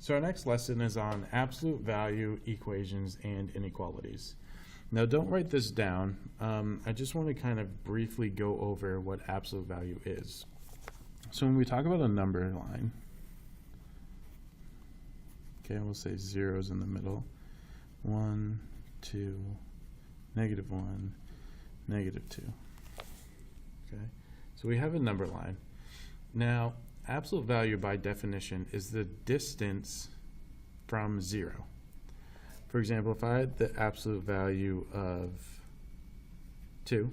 So our next lesson is on absolute value equations and inequalities. Now don't write this down. I just want to kind of briefly go over what absolute value is. So when we talk about a number line, okay, we'll say zeros in the middle. 1, 2, -1, -2. Okay, so we have a number line. Now, absolute value by definition is the distance from 0. For example, if I had the absolute value of 2,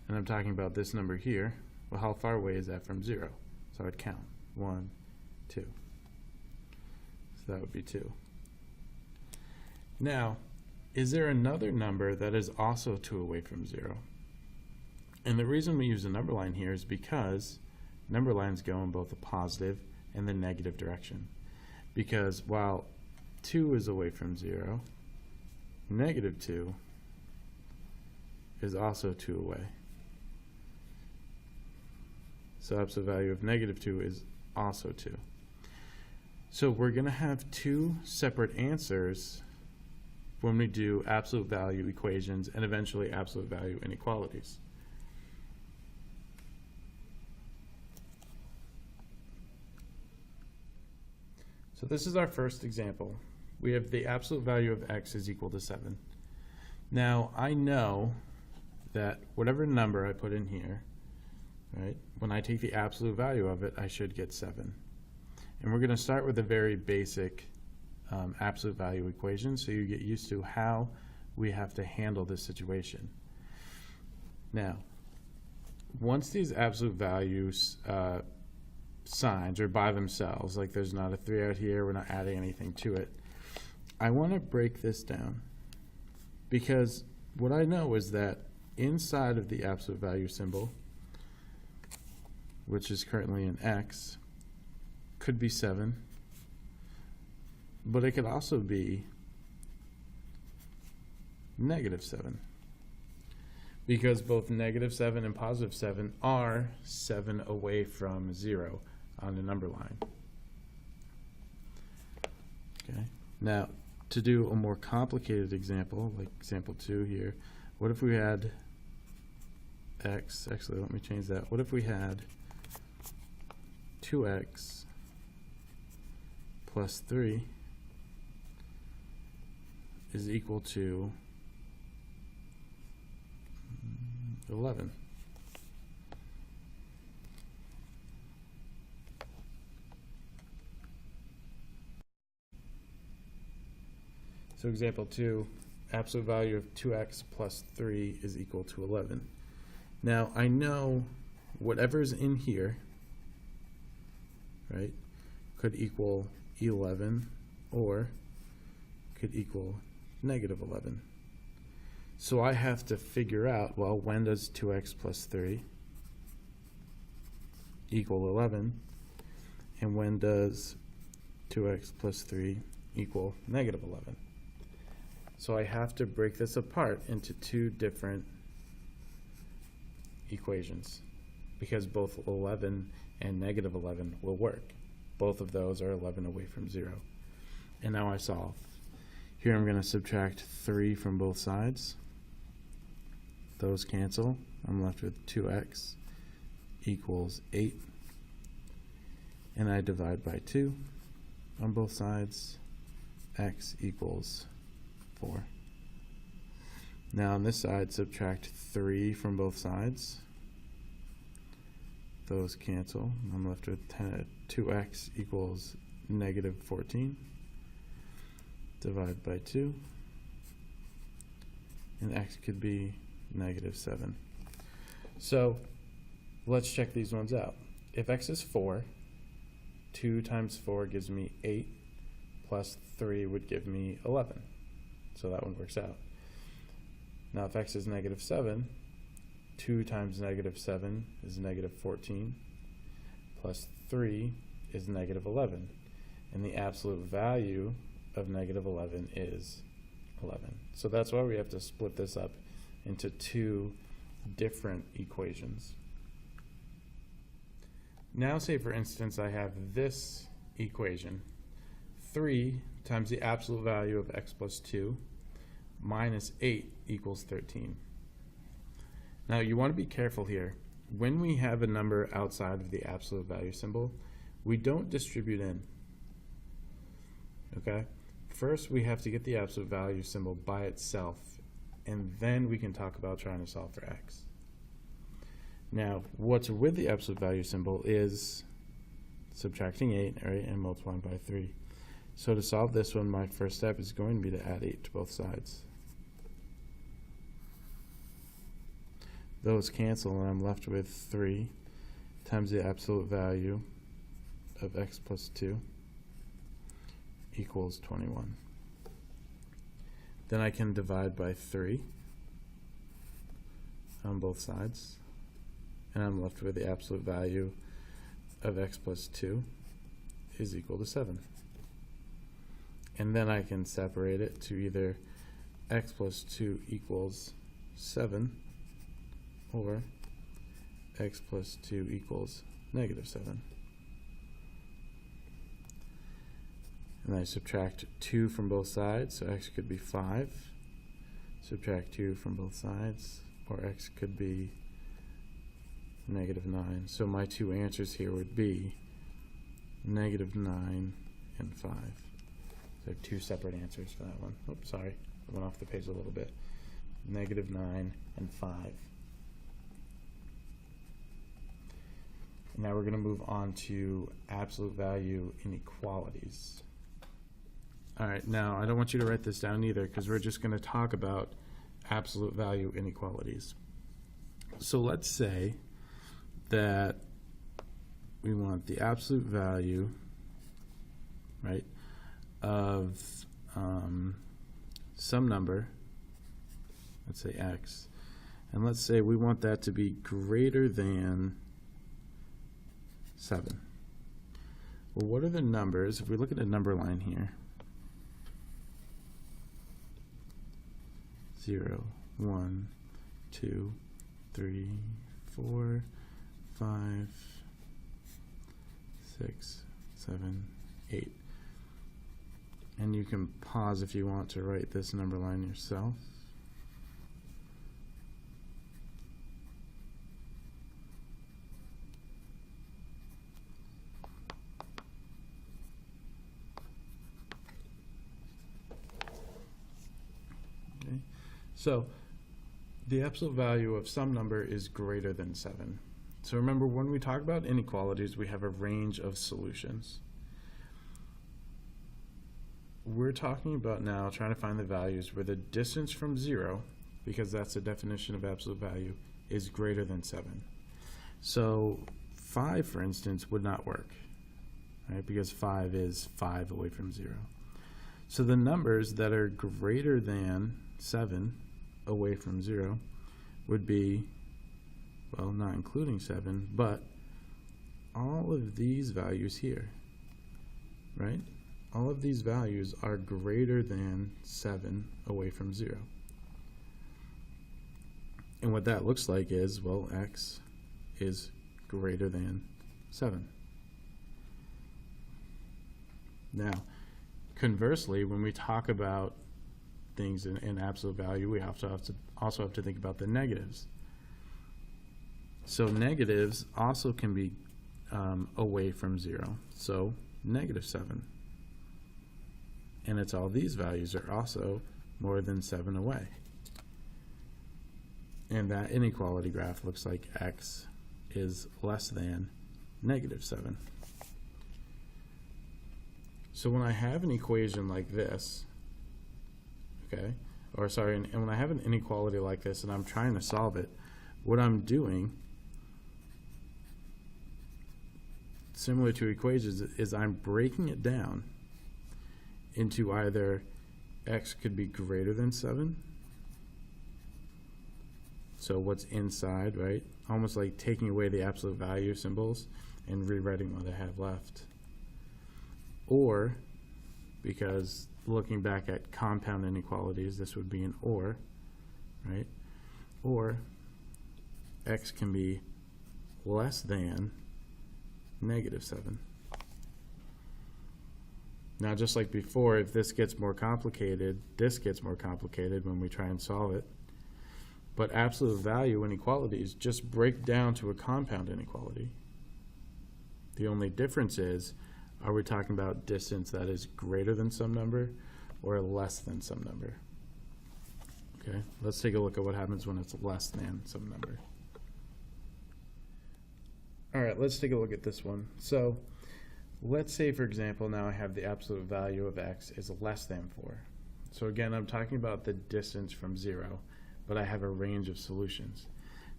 and I'm talking about this number here, well, how far away is that from 0? So I'd count 1, 2. So that would be 2. Now, is there another number that is also 2 away from 0? And the reason we use a number line here is because number lines go in both the positive and the negative direction. Because while 2 is away from 0, -2 is also 2 away. So absolute value of -2 is also 2. So we're going to have two separate answers when we do absolute value equations and eventually absolute value inequalities. So this is our first example. We have the absolute value of x is equal to 7. Now I know that whatever number I put in here, right, when I take the absolute value of it, I should get 7. And we're going to start with a very basic absolute value equation so you get used to how we have to handle this situation. Now, once these absolute values signs are by themselves, like there's not a 3 out here, we're not adding anything to it, I want to break this down because what I know is that inside of the absolute value symbol, which is currently an x, could be 7, but it could also be -7 because both -7 and +7 are 7 away from 0 on the number line. Okay. Now, to do a more complicated example, like example 2 here, what if we had x, actually let me change that, what if we had 2x plus 3 is equal to 11. So example 2, absolute value of 2x plus 3 is equal to 11. Now I know whatever's in here, right, could equal 11 or could equal -11. So I have to figure out, well, when does 2x plus 3 equal 11? And when does 2x plus 3 equal -11? So I have to break this apart into two different equations because both 11 and -11 will work. Both of those are 11 away from 0. And now I solve. Here I'm going to subtract 3 from both sides. Those cancel. I'm left with 2x equals 8. And I divide by 2 on both sides. X equals 4. Now on this side, subtract 3 from both sides. Those cancel. I'm left with 2x equals -14. Divide by 2. And x could be -7. So let's check these ones out. If x is 4, 2 times 4 gives me 8, plus 3 would give me 11. So that one works out. Now if x is -7, 2 times -7 is -14, plus 3 is -11. And the absolute value of -11 is 11. So that's why we have to split this up into two different equations. Now say for instance I have this equation. 3 times the absolute value of x plus 2 minus 8 equals 13. Now you want to be careful here. When we have a number outside of the absolute value symbol, we don't distribute in. Okay? First we have to get the absolute value symbol by itself, and then we can talk about trying to solve for x. Now, what's with the absolute value symbol is subtracting 8, right, and multiplying by 3. So to solve this one, my first step is going to be to add 8 to both sides. Those cancel, and I'm left with 3 times the absolute value of x plus 2 equals 21. Then I can divide by 3 on both sides, and I'm left with the absolute value of x plus 2 is equal to 7. And then I can separate it to either x plus 2 equals 7 or x plus 2 equals negative 7. And I subtract 2 from both sides, so x could be 5. Subtract 2 from both sides, or x could be negative 9. So my two answers here would be negative 9 and 5. So I have two separate answers for that one. Oops, sorry, I went off the page a little bit. Negative 9 and 5. Now we're going to move on to absolute value inequalities. All right, now I don't want you to write this down either, because we're just going to talk about absolute value inequalities. So let's say that we want the absolute value, right, of some number, let's say x, and let's say we want that to be greater than 7. Well, what are the numbers? If we look at the number line here, 0, 1, 2, 3, 4, 5, 6, 7, 8. And you can pause if you want to write this number line yourself. Okay. So the absolute value of some number is greater than 7. So remember, when we talk about inequalities, we have a range of solutions. We're talking about now trying to find the values where the distance from 0, because that's the definition of absolute value, is greater than 7. So 5, for instance, would not work, right? Because 5 is 5 away from 0. So the numbers that are greater than 7 away from 0 would be, well, not including 7, but all of these values here, right? All of these values are greater than 7 away from 0. And what that looks like is, well, x is greater than 7. Now, conversely, when we talk about things in absolute value, we also have to think about the negatives. So negatives also can be away from 0. So negative 7. And it's all these values are also more than 7 away. And that inequality graph looks like x is less than negative 7. So when I have an equation like this, okay, or sorry, and when I have an inequality like this and I'm trying to solve it, what I'm doing, similar to equations, is I'm breaking it down into either x could be greater than 7, so what's inside, right? Almost like taking away the absolute value symbols and rewriting what I have left. Or, because looking back at compound inequalities, this would be an or, right? Or x can be less than negative 7. Now, just like before, if this gets more complicated, this gets more complicated when we try and solve it. But absolute value inequalities just break down to a compound inequality. The only difference is, are we talking about distance that is greater than some number or less than some number? Okay, let's take a look at what happens when it's less than some number. All right, let's take a look at this one. So let's say, for example, now I have the absolute value of x is less than 4. So again, I'm talking about the distance from 0, but I have a range of solutions.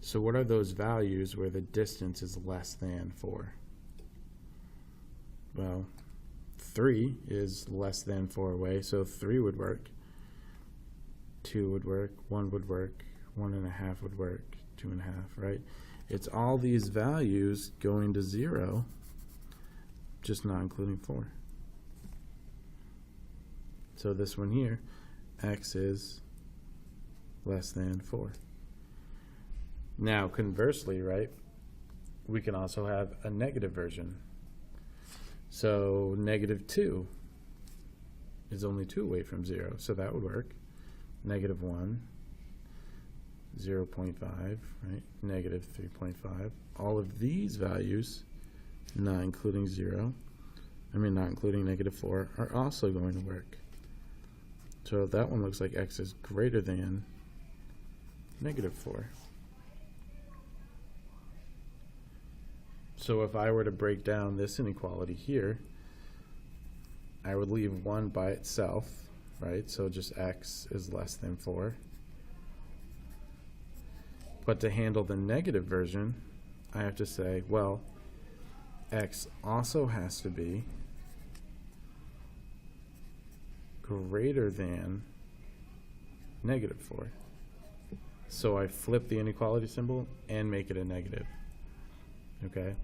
So what are those values where the distance is less than 4? Well, 3 is less than 4 away, so 3 would work. 2 would work, 1 would work, 1.5 would work, 2.5, right? It's all these values going to 0, just not including 4. So this one here, x is less than 4. Now, conversely, right, we can also have a negative version. So -2 is only 2 away from 0, so that would work. -1, 0.5, right? -3.5. All of these values, not including 0, not including -4, are also going to work. So that one looks like x is greater than -4. So if I were to break down this inequality here, I would leave 1 by itself, right? So just x is less than 4. But to handle the negative version, I have to say, well, x also has to be greater than -4. So I flip the inequality symbol and make it a negative. Okay?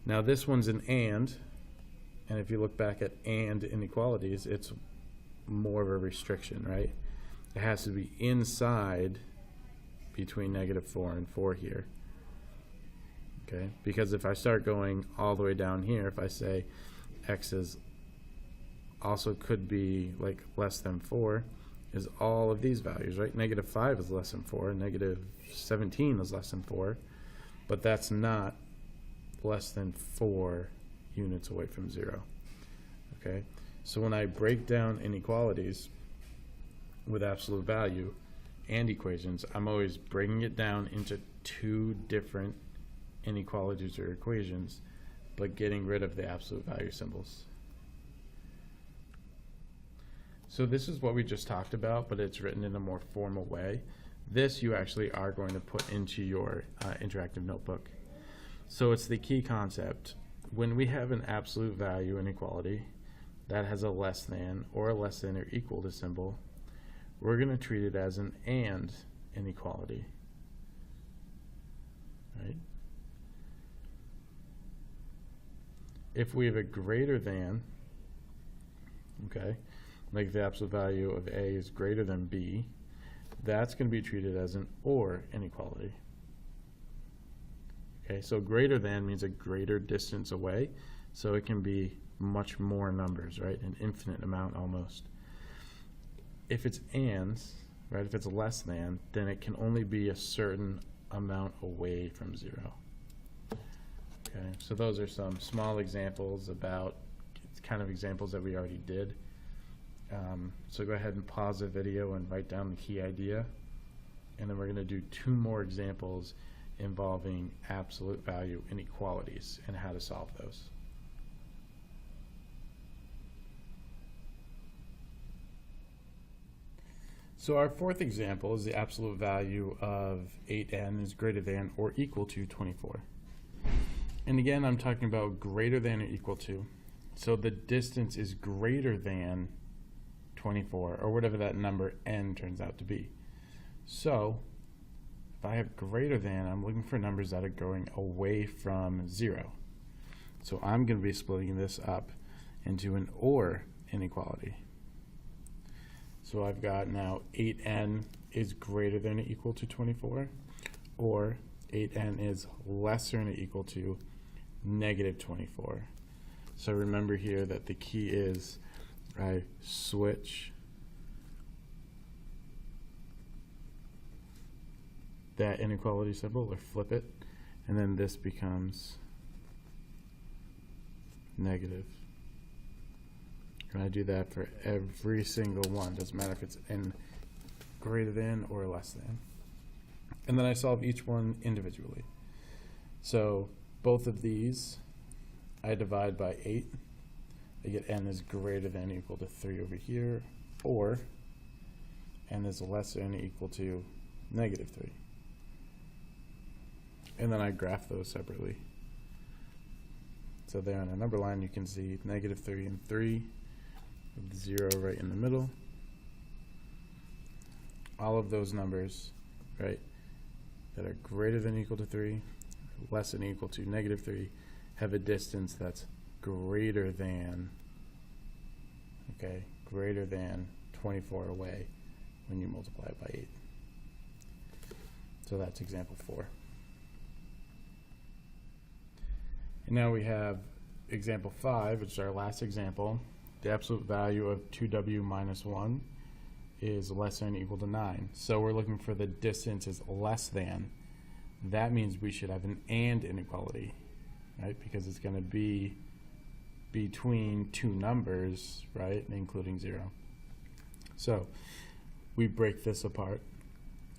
Now this one's an and if you look back at and inequalities, it's more of a restriction, right? It has to be inside between -4 and 4 here. Okay? Because if I start going all the way down here, if I say x is also could be like less than 4, is all of these values, right? -5 is less than 4, -17 is less than 4, but that's not less than 4 units away from 0. Okay? So when I break down inequalities with absolute value and equations, I'm always breaking it down into 2 different inequalities or equations, but getting rid of the absolute value symbols. So this is what we just talked about, but it's written in a more formal way. This you actually are going to put into your interactive notebook. So it's the key concept. When we have an absolute value inequality that has a less than or a less than or equal to symbol, we're going to treat it as an and inequality. Right? If we have a greater than, okay, like the absolute value of A is greater than B, that's going to be treated as an or inequality. Okay, so greater than means a greater distance away, so it can be much more numbers, right? An infinite amount almost. If it's and, right, if it's less than, then it can only be a certain amount away from 0. Okay, so those are some small examples about kind of examples that we already did. So go ahead and pause the video and write down the key idea, and then we're going to do 2 more examples involving absolute value inequalities and how to solve those. So our 4th example is the absolute value of 8n is greater than or equal to 24. And again, I'm talking about greater than or equal to. So the distance is greater than 24, or whatever that number n turns out to be. So if I have greater than, I'm looking for numbers that are going away from 0. So I'm going to be splitting this up into an or inequality. So I've got now 8n is greater than or equal to 24, or 8n is lesser than or equal to -24. So remember here that the key is I switch that inequality symbol, or flip it, and then this becomes negative. And I do that for every single one. Doesn't matter if it's in greater than or less than. And then I solve each one individually. So both of these I divide by 8. I get n is greater than or equal to 3 over here, or n is less than or equal to negative 3. And then I graph those separately. So there on a number line you can see negative 3 and 3, with 0 right in the middle. All of those numbers, right, that are greater than or equal to 3, less than or equal to negative 3, have a distance that's greater than, okay, greater than 24 away when you multiply it by 8. So that's example 4. And now we have example 5, which is our last example. The absolute value of 2w minus 1 is less than or equal to 9. So we're looking for the distance is less than. That means we should have an and inequality, right? Because it's going to be between two numbers, right, including 0. So we break this apart.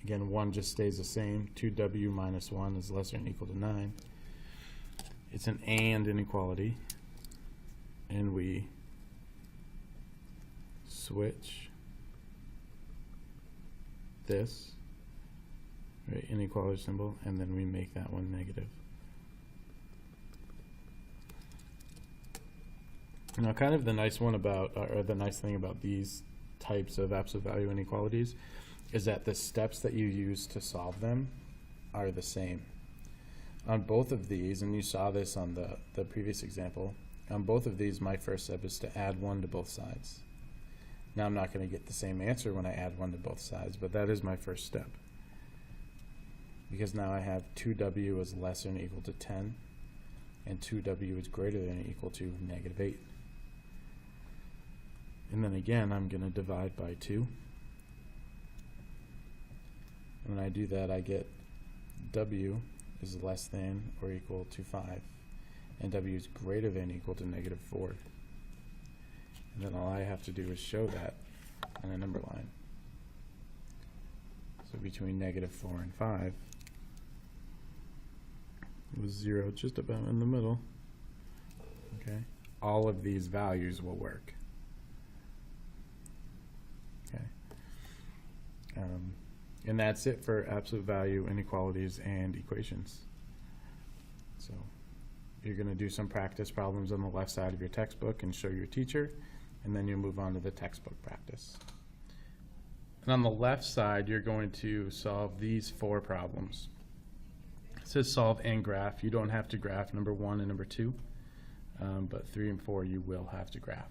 Again, 1 just stays the same. 2w minus 1 is less than or equal to 9. It's an and inequality, and we switch this, right, inequality symbol, and then we make that one negative. Now, kind of the nice one about, or the nice thing about these types of absolute value inequalities is that the steps that you use to solve them are the same. On both of these, and you saw this on the previous example, on both of these, my first step is to add 1 to both sides. Now, I'm not going to get the same answer when I add 1 to both sides, but that is my first step. Because now I have 2w is less than or equal to 10, and 2w is greater than or equal to negative 8. And then again, I'm going to divide by 2. When I do that, I get w is less than or equal to 5, and w is greater than or equal to negative 4. And then all I have to do is show that on a number line. So between negative 4 and 5, with 0 just about in the middle, okay, all of these values will work. Okay. And that's it for absolute value inequalities and equations. So you're going to do some practice problems on the left side of your textbook and show your teacher, and then you move on to the textbook practice. And on the left side, you're going to solve these 4 problems. It says solve and graph. You don't have to graph number 1 and number 2, but 3 and 4 you will have to graph.